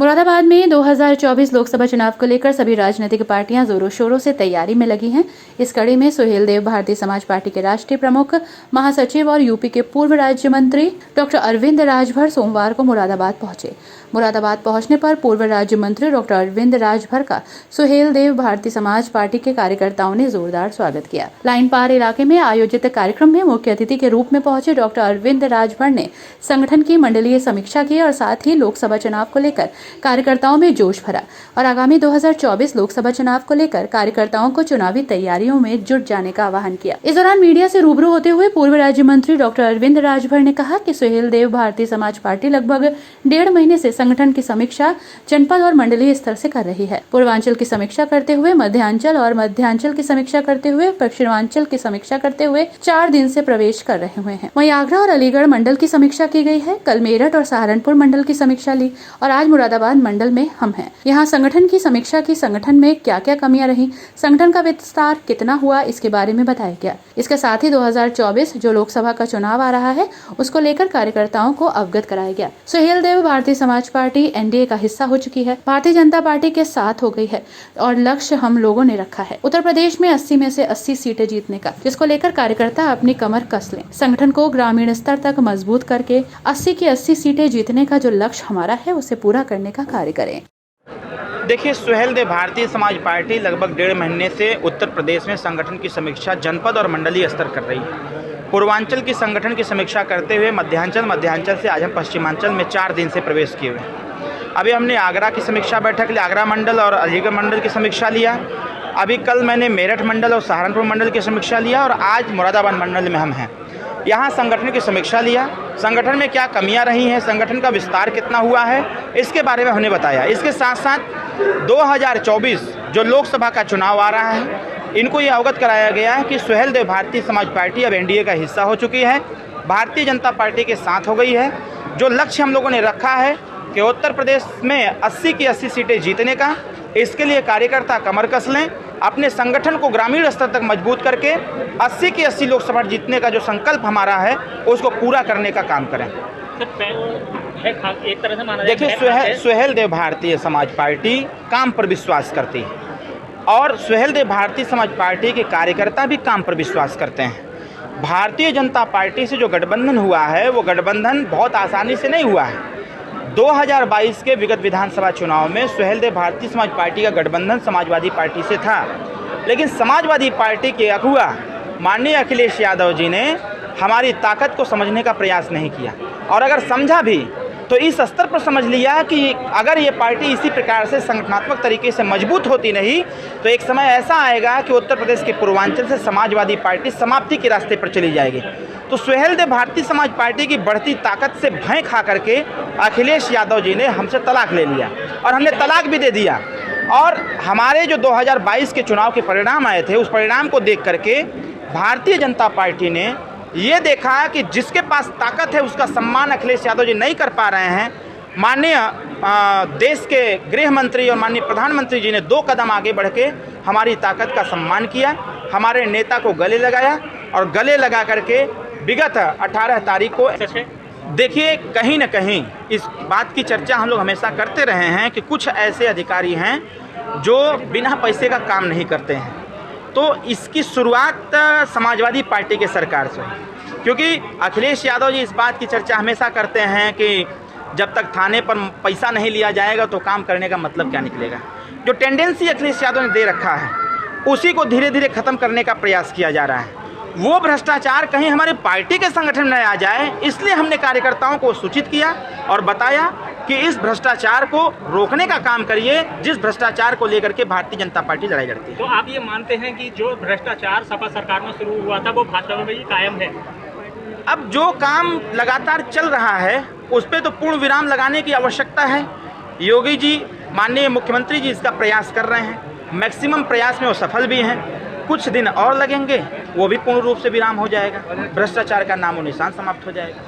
मुरादाबाद में 2024 लोकसभा चुनाव को लेकर सभी राजनीतिक पार्टियां जोरों शोरों से तैयारी में लगी हैं। इस कड़ी में सुहेल देव भारतीय समाज पार्टी के राष्ट्रीय प्रमुख, महासचिव और यूपी के पूर्व राज्य मंत्री डॉक्टर अरविंद राजभर सोमवार को मुरादाबाद पहुंचे। मुरादाबाद पहुंचने पर पूर्व राज्य मंत्री डॉक्टर अरविंद राजभर का सुहेल देव भारतीय समाज पार्टी के कार्यकर्ताओं ने जोरदार स्वागत किया। लाइन पार इलाके में आयोजित कार्यक्रम में मुख्य अतिथि के रूप में पहुंचे डॉक्टर अरविंद राजभर ने संगठन की मंडलीय समीक्षा की और साथ ही लोकसभा चुनाव को लेकर कार्यकर्ताओं में जोश भरा और आगामी 2024 लोकसभा चुनाव को लेकर कार्यकर्ताओं को चुनावी तैयारियों में जुट जाने का आह्वान किया। इस दौरान मीडिया से रूबरू होते हुए पूर्व राज्य मंत्री डॉक्टर अरविंद राजभर ने कहा कि सुहेल देव भारतीय समाज पार्टी लगभग 1.5 महीने से संगठन की समीक्षा जनपद और मंडलीय स्तर से कर रही है। पूर्वांचल की समीक्षा करते हुए मध्यांचल और मध्यांचल की समीक्षा करते हुए पश्चिमांचल की समीक्षा करते हुए 4 दिन से प्रवेश कर रहे हुए हैं। वहीं आगरा और अलीगढ़ मंडल की समीक्षा की गई है। कल मेरठ और सहारनपुर मंडल की समीक्षा ली और आज मुरादाबाद मंडल में हम हैं। यहाँ संगठन की समीक्षा की, संगठन में क्या क्या कमियां रही, संगठन का विस्तार कितना हुआ, इसके बारे में बताया गया। इसके साथ ही 2024 जो लोकसभा का चुनाव आ रहा है उसको लेकर कार्यकर्ताओं को अवगत कराया गया। सुहेल देव भारतीय समाज पार्टी एनडीए का हिस्सा हो चुकी है, भारतीय जनता पार्टी के साथ हो गई है और लक्ष्य हम लोगों ने रखा है उत्तर प्रदेश में 80 में से 80 सीटें जीतने का, जिसको लेकर कार्यकर्ता अपनी कमर कस लें। संगठन को ग्रामीण स्तर तक मजबूत करके 80 की 80 सीटें जीतने का जो लक्ष्य हमारा है उसे पूरा करने का कार्य करें। देखिए, सुहेल देव भारतीय समाज पार्टी लगभग 1.5 महीने से उत्तर प्रदेश में संगठन की समीक्षा जनपद और मंडलीय स्तर कर रही है। पूर्वांचल की संगठन की समीक्षा करते हुए मध्यांचल से आज हम पश्चिमांचल में 4 दिन से प्रवेश किए हुए हैं। अभी हमने आगरा की समीक्षा बैठक ली, आगरा मंडल और अलीगढ़ मंडल की समीक्षा लिया। अभी कल मैंने मेरठ मंडल और सहारनपुर मंडल की समीक्षा लिया और आज मुरादाबाद मंडल में हम हैं। यहाँ संगठन की समीक्षा लिया, संगठन में क्या कमियां रही हैं, संगठन का विस्तार कितना हुआ है, इसके बारे में हमने बताया। इसके साथ साथ 2024 जो लोकसभा का चुनाव आ रहा है, इनको ये अवगत कराया गया है कि सुहेल देव भारतीय समाज पार्टी अब एनडीए का हिस्सा हो चुकी है, भारतीय जनता पार्टी के साथ हो गई है। जो लक्ष्य हम लोगों ने रखा है कि उत्तर प्रदेश में 80 की 80 सीटें जीतने का, इसके लिए कार्यकर्ता कमर कस लें, अपने संगठन को ग्रामीण स्तर तक मजबूत करके 80 की 80 लोकसभा जीतने का जो संकल्प हमारा है उसको पूरा करने का काम करें। एक तरह से माना देखिए, सुहेल देव भारतीय समाज पार्टी काम पर विश्वास करती है और सुहेल देव भारतीय समाज पार्टी के कार्यकर्ता भी काम पर विश्वास करते हैं। भारतीय जनता पार्टी से जो गठबंधन हुआ है वो गठबंधन बहुत आसानी से नहीं हुआ है। 2022 के विगत विधानसभा चुनाव में सुहेल देव भारतीय समाज पार्टी का गठबंधन समाजवादी पार्टी से था, लेकिन समाजवादी पार्टी के अगुआ माननीय अखिलेश यादव जी ने हमारी ताकत को समझने का प्रयास नहीं किया और अगर समझा भी तो इस स्तर पर समझ लिया कि अगर ये पार्टी इसी प्रकार से संगठनात्मक तरीके से मजबूत होती नहीं तो एक समय ऐसा आएगा कि उत्तर प्रदेश के पूर्वांचल से समाजवादी पार्टी समाप्ति के रास्ते पर चली जाएगी। तो सुहेल देव भारतीय समाज पार्टी की बढ़ती ताकत से भय खा करके अखिलेश यादव जी ने हमसे तलाक ले लिया और हमने तलाक भी दे दिया। और हमारे जो 2022 के चुनाव के परिणाम आए थे उस परिणाम को देख करके भारतीय जनता पार्टी ने ये देखा कि जिसके पास ताकत है उसका सम्मान अखिलेश यादव जी नहीं कर पा रहे हैं। माननीय देश के गृह मंत्री और माननीय प्रधानमंत्री जी ने 2 कदम आगे बढ़ के हमारी ताकत का सम्मान किया, हमारे नेता को गले लगाया और गले लगा करके विगत 18 तारीख को देखिए, कहीं न कहीं इस बात की चर्चा हम लोग हमेशा करते रहे हैं कि कुछ ऐसे अधिकारी हैं जो बिना पैसे का काम नहीं करते हैं। तो इसकी शुरुआत समाजवादी पार्टी के सरकार से हुई, क्योंकि अखिलेश यादव जी इस बात की चर्चा हमेशा करते हैं कि जब तक थाने पर पैसा नहीं लिया जाएगा तो काम करने का मतलब क्या निकलेगा। जो टेंडेंसी अखिलेश यादव ने दे रखा है उसी को धीरे धीरे ख़त्म करने का प्रयास किया जा रहा है। वो भ्रष्टाचार कहीं हमारे पार्टी के संगठन में आ जाए, इसलिए हमने कार्यकर्ताओं को सूचित किया और बताया कि इस भ्रष्टाचार को रोकने का काम करिए, जिस भ्रष्टाचार को लेकर के भारतीय जनता पार्टी लड़ाई लड़ती है। तो आप ये मानते हैं कि जो भ्रष्टाचार सपा सरकार में शुरू हुआ था वो भाजपा में भी कायम है? अब जो काम लगातार चल रहा है उस पर तो पूर्ण विराम लगाने की आवश्यकता है। योगी जी, माननीय मुख्यमंत्री जी इसका प्रयास कर रहे हैं, मैक्सिमम प्रयास में वो सफल भी हैं। कुछ दिन और लगेंगे, वो भी पूर्ण रूप से विराम हो जाएगा, भ्रष्टाचार का नामो निशान समाप्त हो जाएगा।